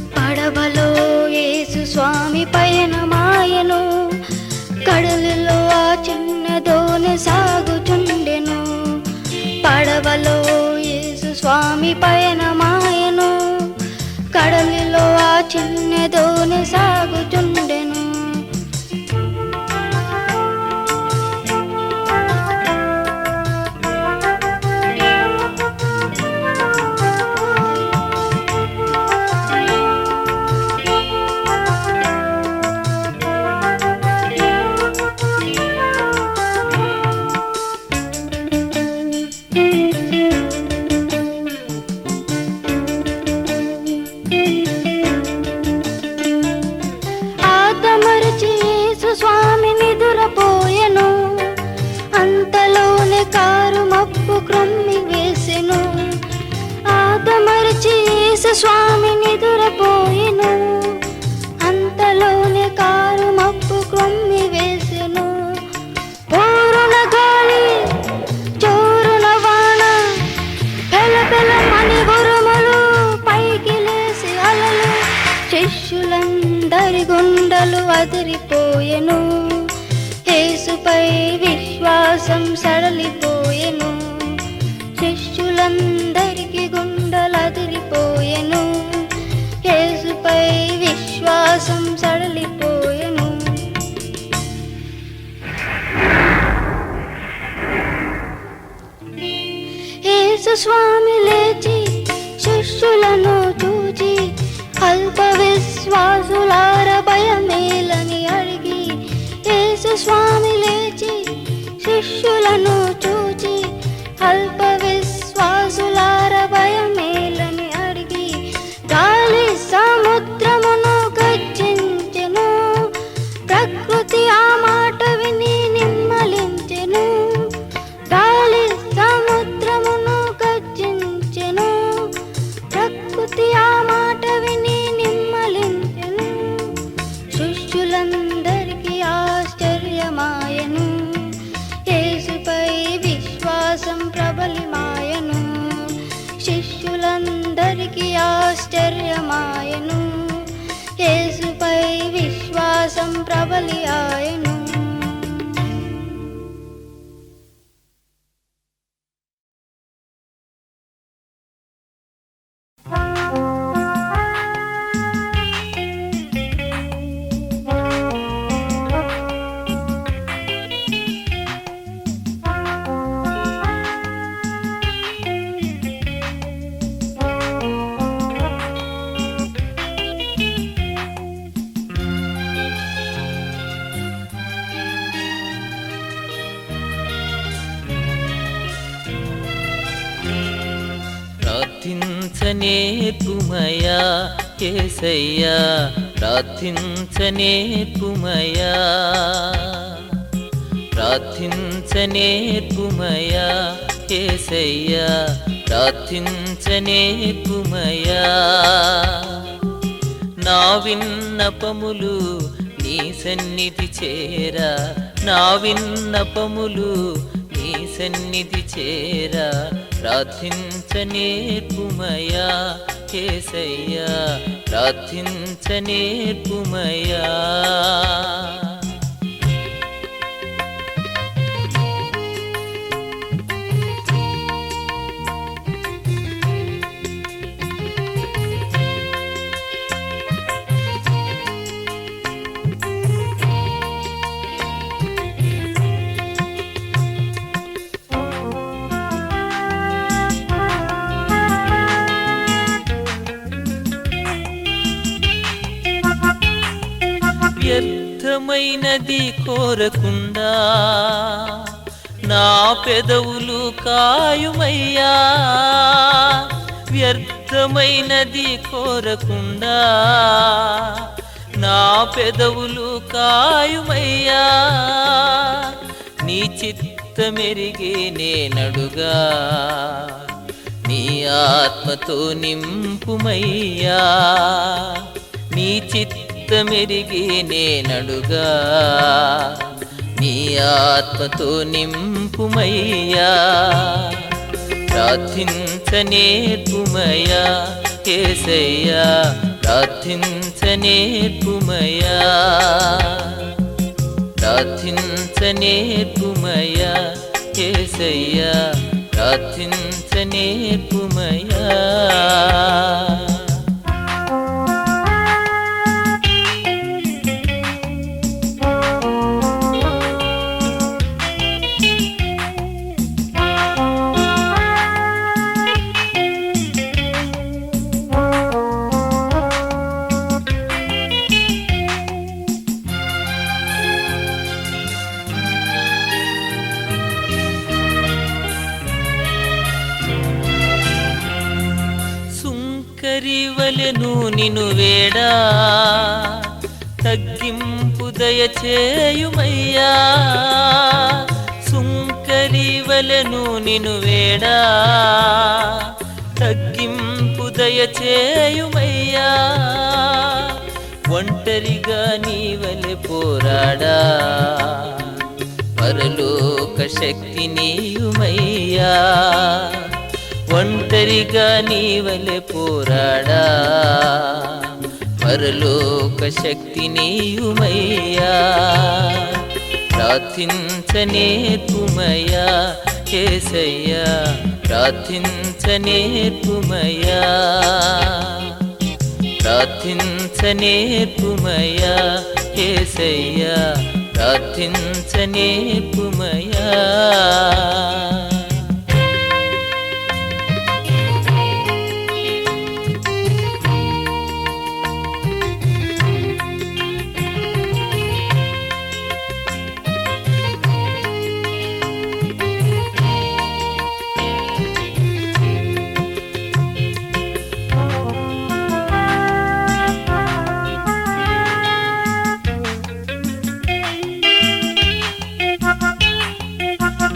పడవలో యేసు స్వామి పయనమాయెను, కడలిలో ఆ చిన్న దోణి సాగుచుండెను. స్వామి నిదురపోయెను, అంతలోనే కారు మబ్బు క్రమ్మి వేసెను. ఆదమరచి యేసు స్వామి నిదురపోయెను, అంతలోనే కారు మబ్బు క్రమ్మి వేసెను. పోరున గాలి చోరున వాన, పెల పెలమని ఉరుములు, పైకి లేసి అలలు, శిష్యులందరి గుండెలు అదిరిపోయెను. యేసుపై విశ్వాసం సడలిపోయెను, శిష్యులందరికి గుండెలు అదిరిపోయెను. యేసుపై విశ్వాసం సడలిపోయెను. యేసు స్వామి లేచి శిష్యులను చూచి, అల్ప విశ్వాసులార భయమేలని అడిగి. యేసు స్వామి లేచి శిష్యులను చూచి, అల్ప విశ్వాసులార భయమేలని అడిగి. గాలి సముద్రమును గర్జించెను, ప్రకృతి ఆ మాట విని నిమ్మలించెను. గాలి సముద్రమును గర్జించెను, ప్రకృతి ఆ మాట విని నిమ్మలించెను. శిష్యులందరికీ ఆశ్చర్యమాయెను, యేసుపై విశ్వాసం ప్రబలిమాయెను. శిష్యులందరికీ ఆశ్చర్యమాయెను, యేసుపై విశ్వాసం ప్రబలియాయెను. ప్రార్థించనేర్పుమయా యేసయ్యా, ప్రార్థించనేర్పుమయా, ప్రార్థించనేర్పుమయా యేసయ్యా, ప్రార్థించనేర్పుమయా. నా విన్నపములు నీ సన్నిధి చేరా, నా విన్నపములు నీ సన్నిధి చేరా. ప్రార్థించనేర్పుమయా యేసయ్యా, ప్రార్థించనేర్పుమయా. వ్యర్థమైనది కోరకుండా, నా పెదవులు కాయుమయ్యా, వ్యర్థమైనది కోరకుండా. నా పెదవులు కాయుమయ్యా, నీ చిత్తమెరిగే నేనడుగా. నీ ఆత్మతో నింపుమయ్యా, నీ చిత్తమెరిగే నేనడుగా. నీ ఆత్మతో నింపుమయ్యా, ప్రార్థించనేర్పుమయ్యా యేసయ్యా, ప్రార్థించనేర్పుమయ్యా, ప్రార్థించనేర్పుమయ్యా యేసయ్యా, ప్రార్థించనేర్పుమయ్యా. సుంకరివలెను నిను వేడా, తగ్గింపు దయచేయుమయ్యా. సుంకరివలెను నిను వేడా, తగ్గింపు దయచేయుమయ్యా. ఒంటరిగా నీవలె పోరాడా, పరలోక శక్తి నీయుమయ్యా. ఒంటరిగా నీవలె పోరాడా, పరలోక శక్తి నీయుమయ్యా. ప్రార్థించనేర్పుమయ్యా యేసయ్యా, ప్రార్థించనేర్పుమయ్యా, ప్రార్థించనేర్పుమయ్యా యేసయ్యా, ప్రార్థించనేర్పుమయ్యా.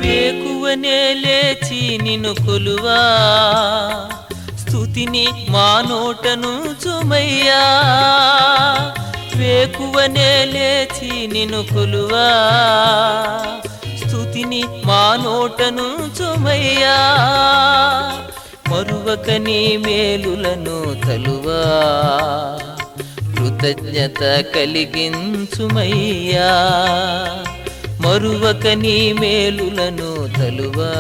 వేకువనే లేచి నిన్ను కొలువా, స్తుతిని మా నోటను చుమయ్యా. వేకువనే లేచి నిన్ను కొలువా, స్తుతిని మా నోటను చుమయ్యా. మరువక నీ మేలులను తలువా, కృతజ్ఞత కలిగించుమయ్యా. మరువక నీ మేలులను తలువా,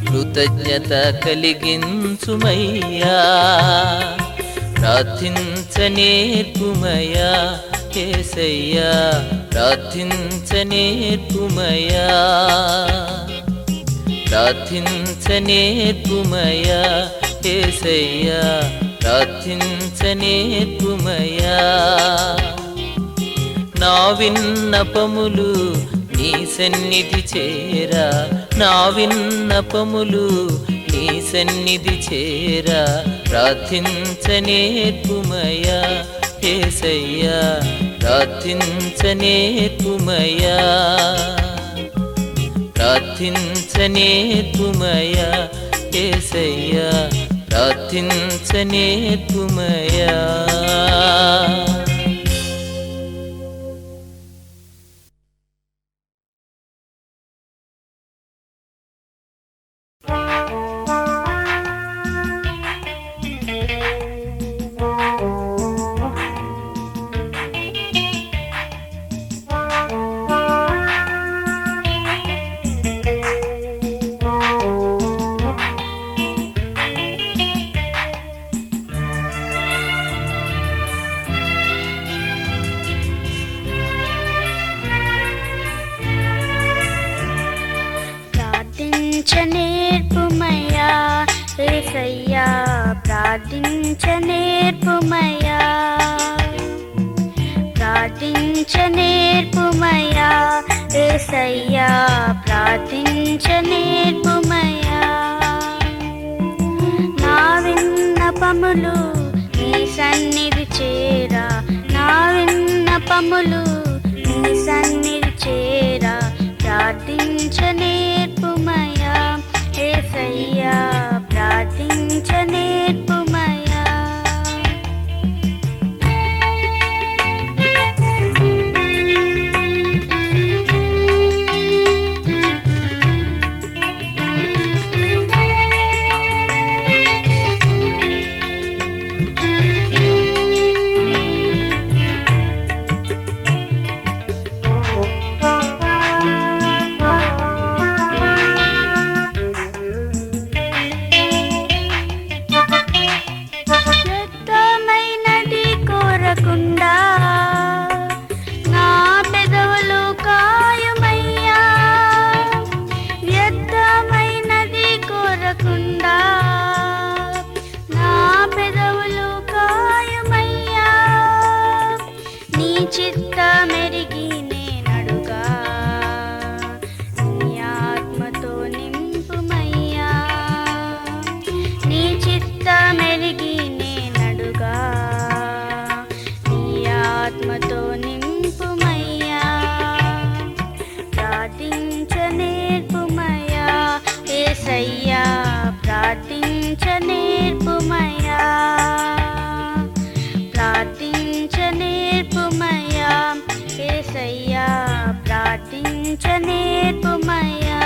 కృతజ్ఞత కలిగించుమయ్యా. ప్రార్థించనేర్పుమయ్యా యేసయ్యా, ప్రార్థించనేర్పుమయ్యా, ప్రార్థించనేర్పుమయ్యా యేసయ్యా, ప్రార్థించనేర్పుమయ్యా. నా విన్నపములు నీ సన్నిధి చేరా, నా విన్నపములు నీ సన్నిధి చేరా. ప్రార్థించనేర్పుమయ్యా యేసయ్యా, ప్రార్థించనేర్పుమయ్యా, ప్రార్థించనేర్పుమయ్యా యేసయ్యా, ప్రార్థించనేర్పుమయ్యా. ప్రార్థించనేర్పుమయ్యా యేసయ్యా, ప్రార్థించనేర్పుమయ్యా, ప్రార్థించనేర్పుమయ్యా యేసయ్యా, పాపములు నీ సన్నిధి చేరా ప్రార్థించ నేర్పుమయ్యా యేసయ్యా ప్రార్థించ నేర్పుమయ్యా. వ్యర్థమైనది కోరకుండా నా పెదవులు కాయుమయ్యా వ్యర్థమైనది కోరకుండా నా పెదవులు కాయుమయ్యా నీ చిత్తమెరిగి నేనడుగా నీ ఆత్మతో నింపుమయ్యా నీ చిత్తమెరిగి నేనడుగా నీ ఆత్మతో నింపుమయ్యా ప్రార్థించ నేర్పుమయ్యా యేసయ్యా ప్రార్థించ నేర్పుమయ్యా ప్రార్థించ నేర్పుమయ్యా యేసయ్యా ప్రార్థించ నేర్పుమయ్యా.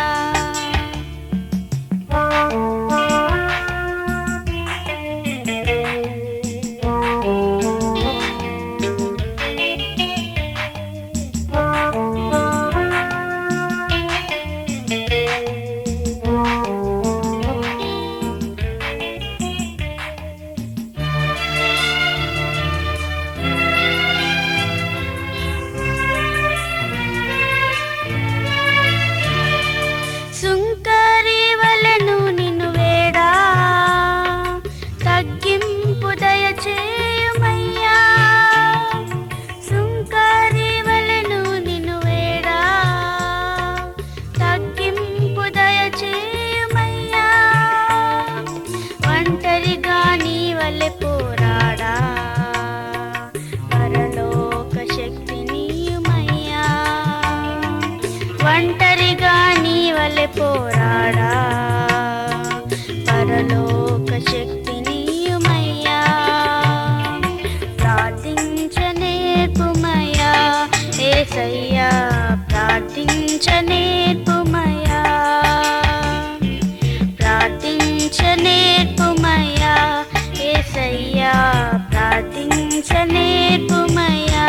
సుంకరి వలెను నిన్ను వేడా తగ్గింపు దయచేయుమయ్యా సుంకరి వలెను నిన్ను వేడా తగ్గింపు దయచేయుమయ్యా ఒంటరిగా నీ వలె పోరాడా పరలోక శక్తి నీయుమయ్యా ఒంటరిగా నీ వలె పోరాడా పరలోక శక్తి నీయుమయ్యా ప్రార్థించ నేర్పుమయ్యా యేసయ్యా ప్రార్థించ నేర్పుమయ్యా ప్రార్థించ నేర్పుమయ్యా యేసయ్యా ప్రార్థించ నేర్పుమయ్యా.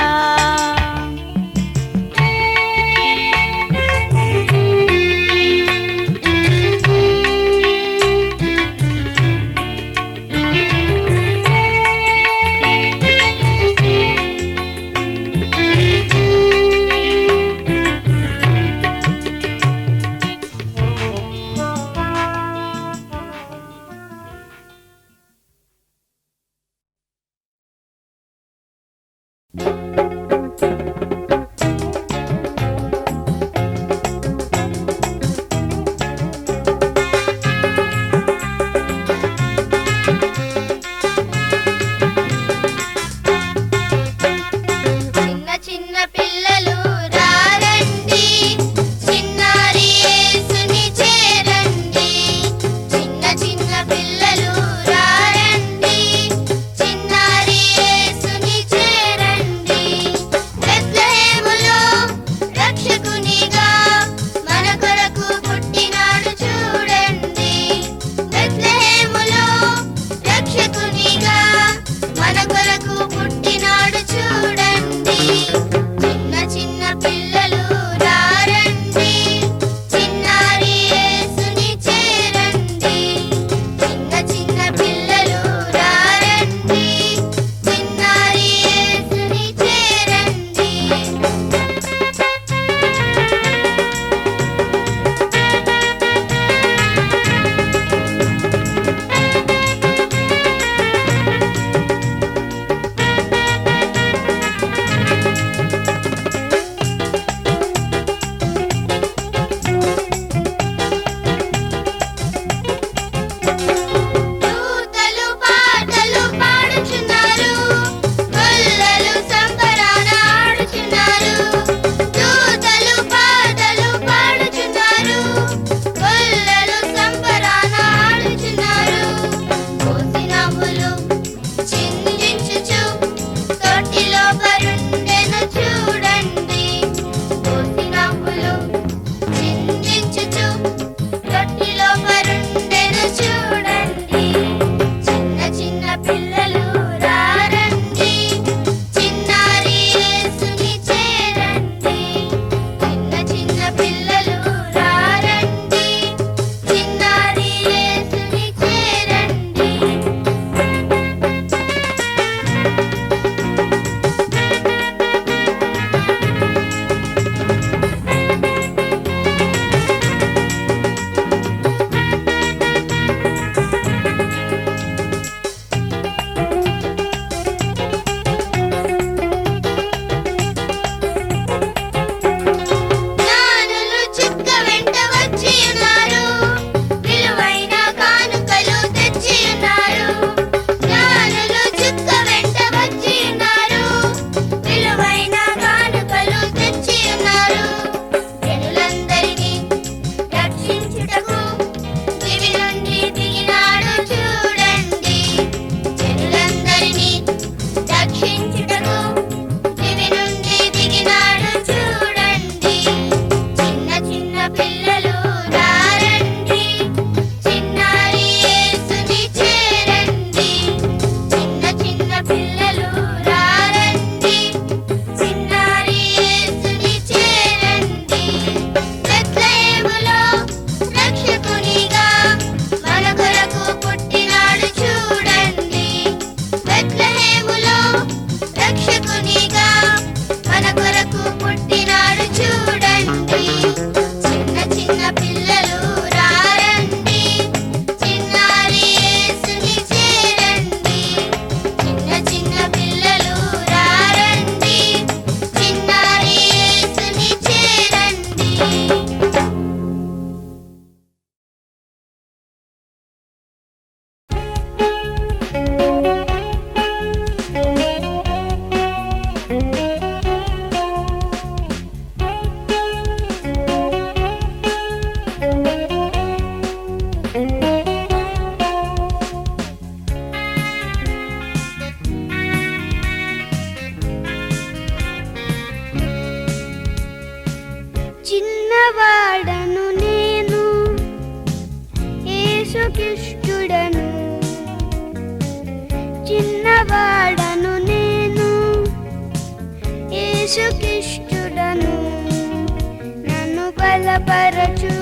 బలపరచు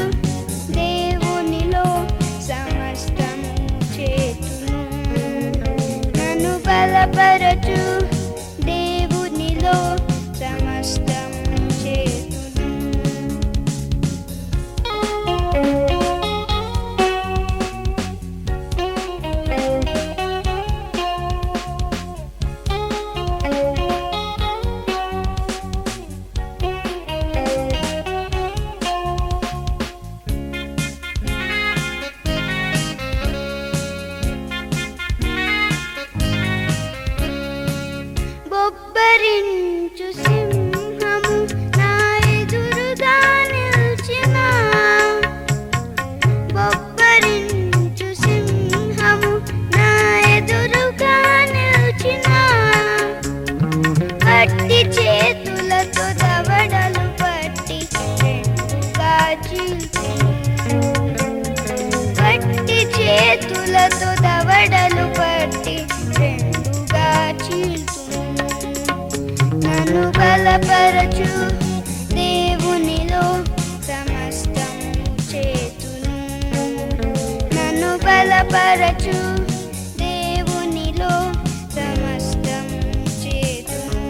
దేవునిలో సమస్తము చేతును. నన్ను బలపరచు దేవునిలో సమస్తము చేతును. బొబ్బరించు సింహము నా ఎదురుగా నిల్చిన, బొబ్బరించు సింహము నా ఎదురుగా నిల్చిన, గట్టి చేతులతో దవడలు పట్టి రెండుగా చీల్చును. గట్టి చేతులతో దవడలు పట్టి రెండుగా చీల్చును. నన్ను బలపరచు దేవునిలో సమస్తము చేతును. నన్ను బలపరచు దేవునిలో సమస్తము చేతును.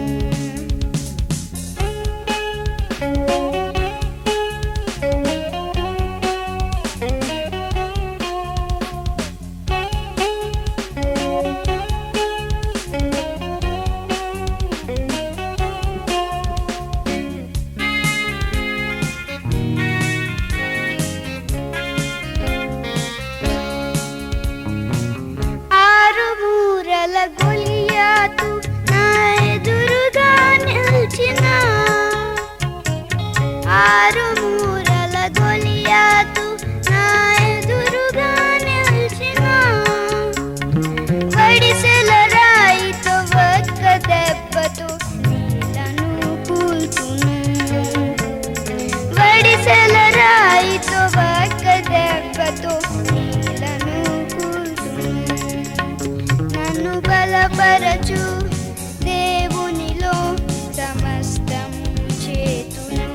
ఆరు మూరల గొలియాతు నా ఎదురుగా నిల్చిన, ఆరు మూరల గొలియాతు నా ఎదురుగా నిల్చిన, వడిసెల రాయితో ఒక్క దెబ్బతో నీళ్లను కూల్చును. వడిసెల రాయితో ఒక్క దెబ్బతో నీళ్లను కూల్చును. నన్ను బలపరచు దేవునిలో సమస్తము చేతును.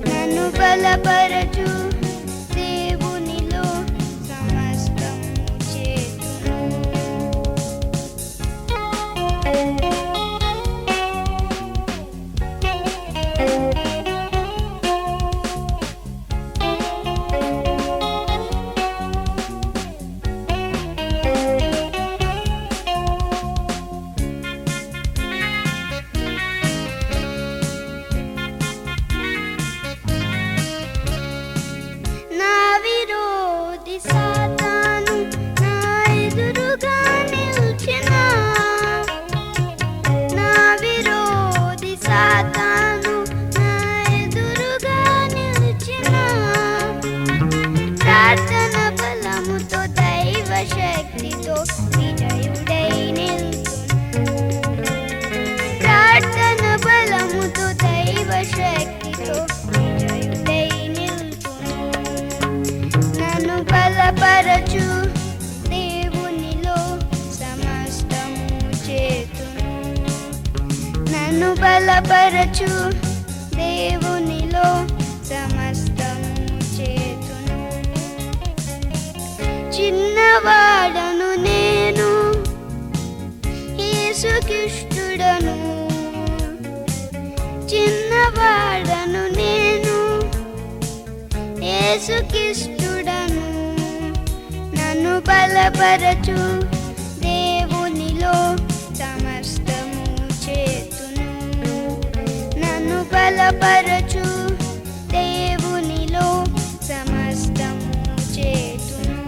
నన్ను బలపరచు దేవునిలో సమస్తము చేతును. నా విరోధి సాతాను నా ఎదురుగా నిల్చిన, నా విరోధి సాతాను నా ఎదురుగా నిల్చిన, ప్రార్థన బలముతో దైవ శక్తితో విజయుడై నిల్చును. ప్రార్థన బలముతో దైవ శక్తితో విజయుడై నిల్చును. నన్ను బలపరచు దేవునిలో సమస్తము చేతును. నన్ను బలపరచు దేవునిలో సమస్తము చేతును. చిన్నవాడను నేను యేసుక్రీస్తుడను, చిన్నవాడను నేను యేసుక్రీస్తుడను. నన్ను బలపరచు దేవునిలో సమస్తము చేతును. నన్ను బలపరచు దేవునిలో సమస్తము చేతును.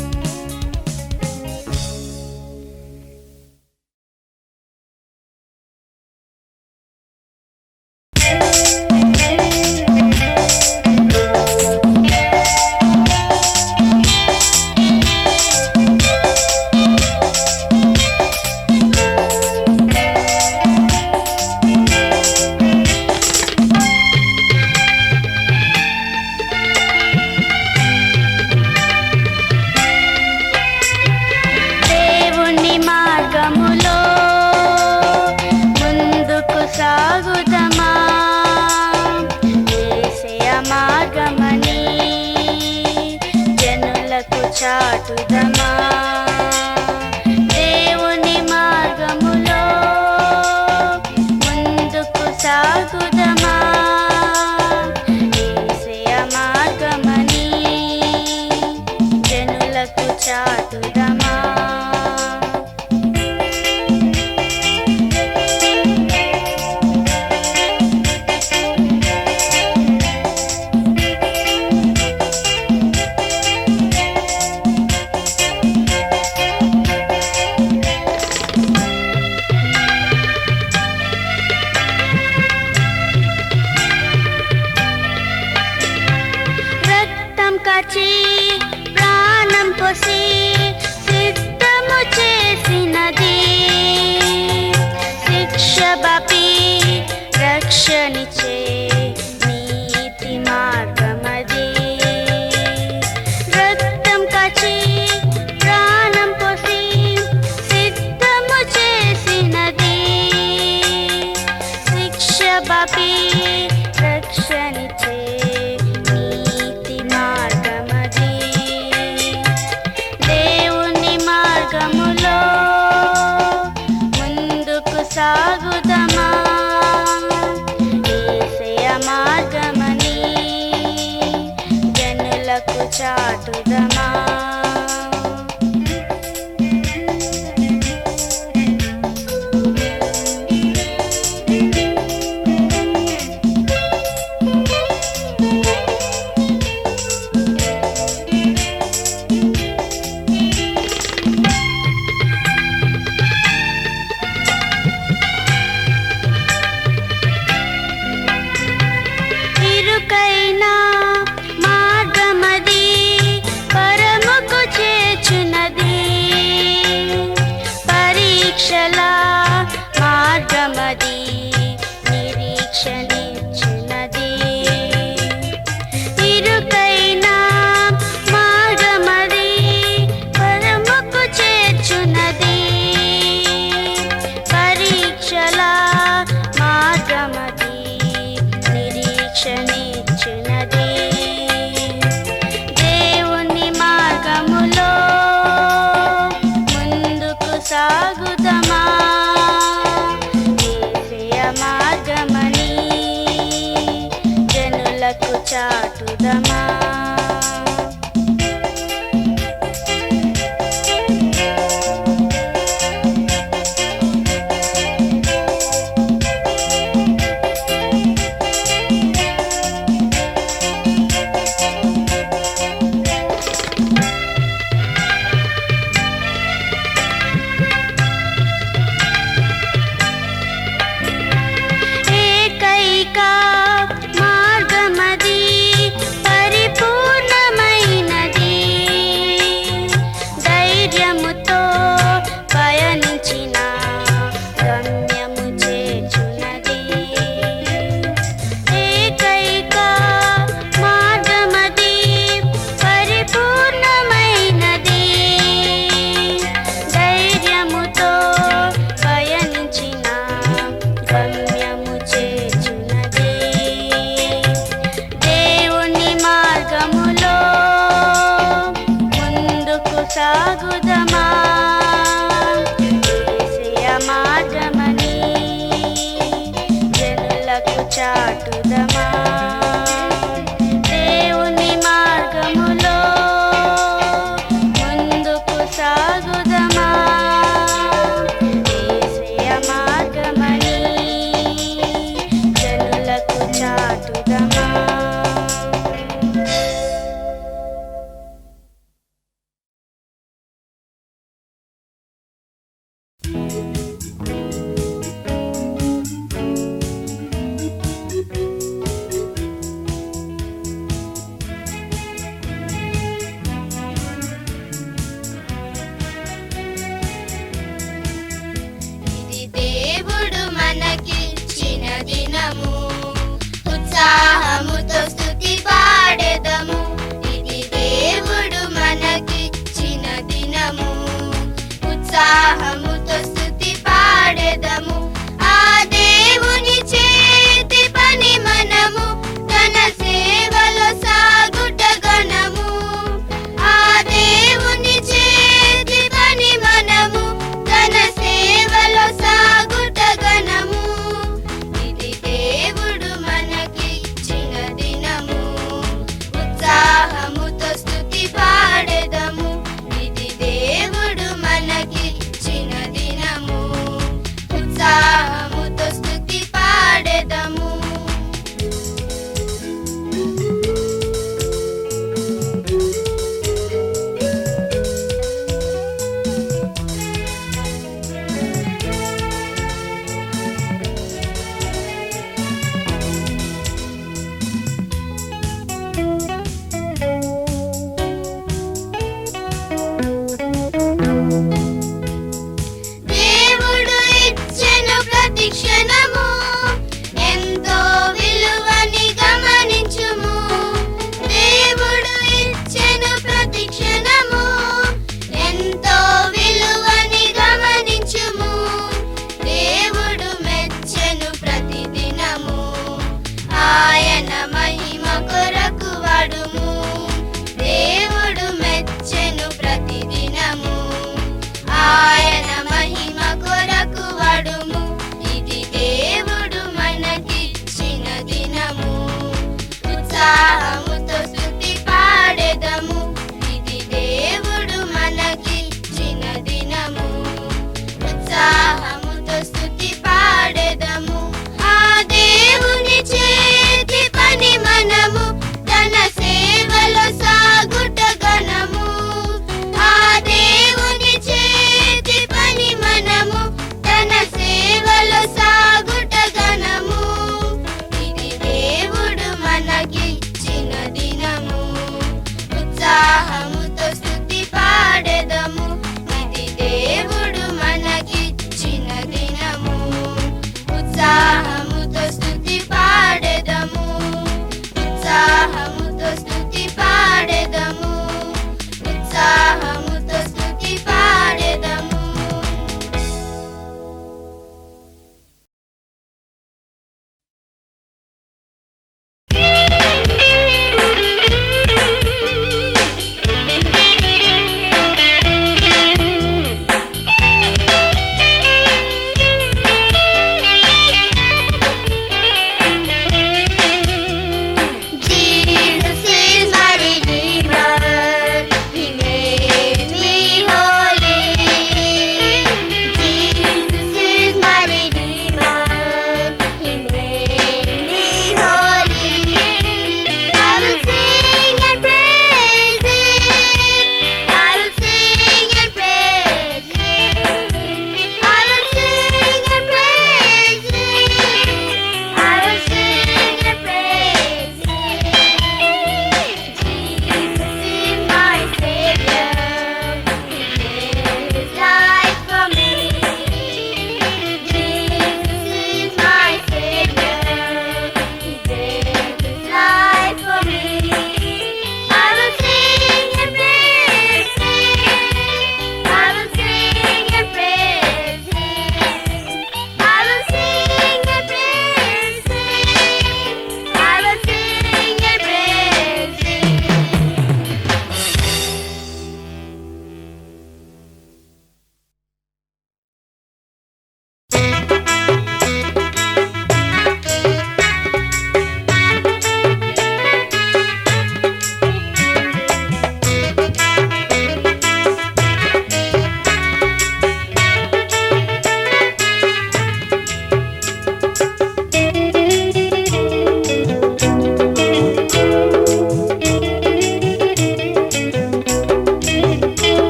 చాటుదమా దేవుని మార్గములో ముందుకు సాగుదమా యేసయ్య మార్గమని జనులకు చాటుదమా కాచి ప్రాణం పోసి సిద్ధము చేసినది శిక్ష బాపి రక్షణిచ్చే నీతి మార్గమది రక్తం కాచి ప్రాణం పోసి సిద్ధము చేసినది శిక్ష బాపి రక్షణిచ్చే సాగుదమా యేసయ్య మార్గమని జనులకు చాటుదమా ఇరుకైన మార్గమది పరమ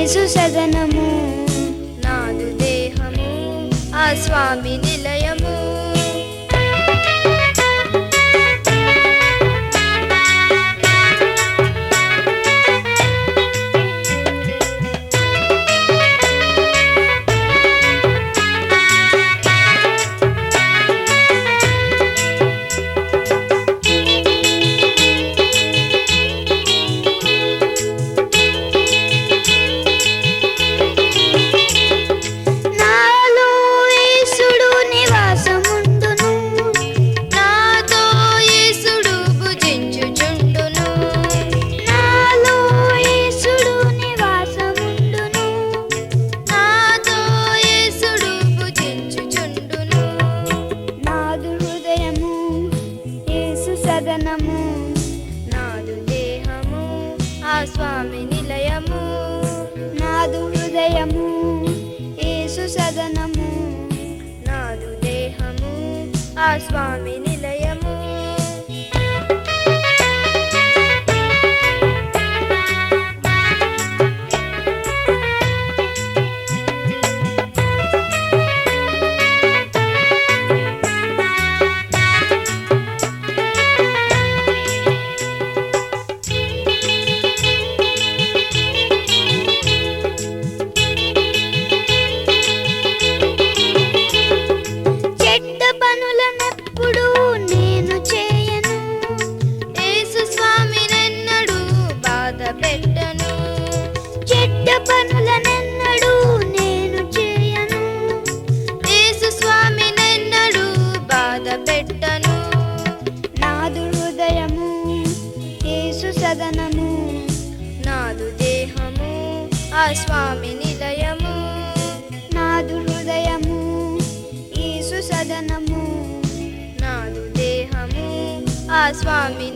యేసు సదనము, నాదు దేహము ఆ స్వామి నిలయము. నాలో యేసుడు నివాసముండును, నాతో యేసుడు భుజించుచుండును. నాలో యేసుడు నివాసముండును, నాతో యేసుడు భుజించుచుండును. నాదు హృదయము యేసు సదనము, నాదు దేహము ఆ స్వామి నిలయము. నాదు హృదయము యేసు సదనము, నాదు దేహము ఆ స్వామి నిలయము. చెడ్డ పనులనెప్పుడు నేను చేయను, యేసు స్వామి నన్నడు బాధ పెట్టను. చెడ్డ పనులనెన్నడూ నేను చేయను, యేసు స్వామి నన్నడు బాధ పెట్టను. నాదు హృదయము యేసు సదనము, నాదు దేహము ఆ స్వామి నిలయము. నాదు హృదయము యేసు సదనము, నాదు దేహము ఆ స్వామి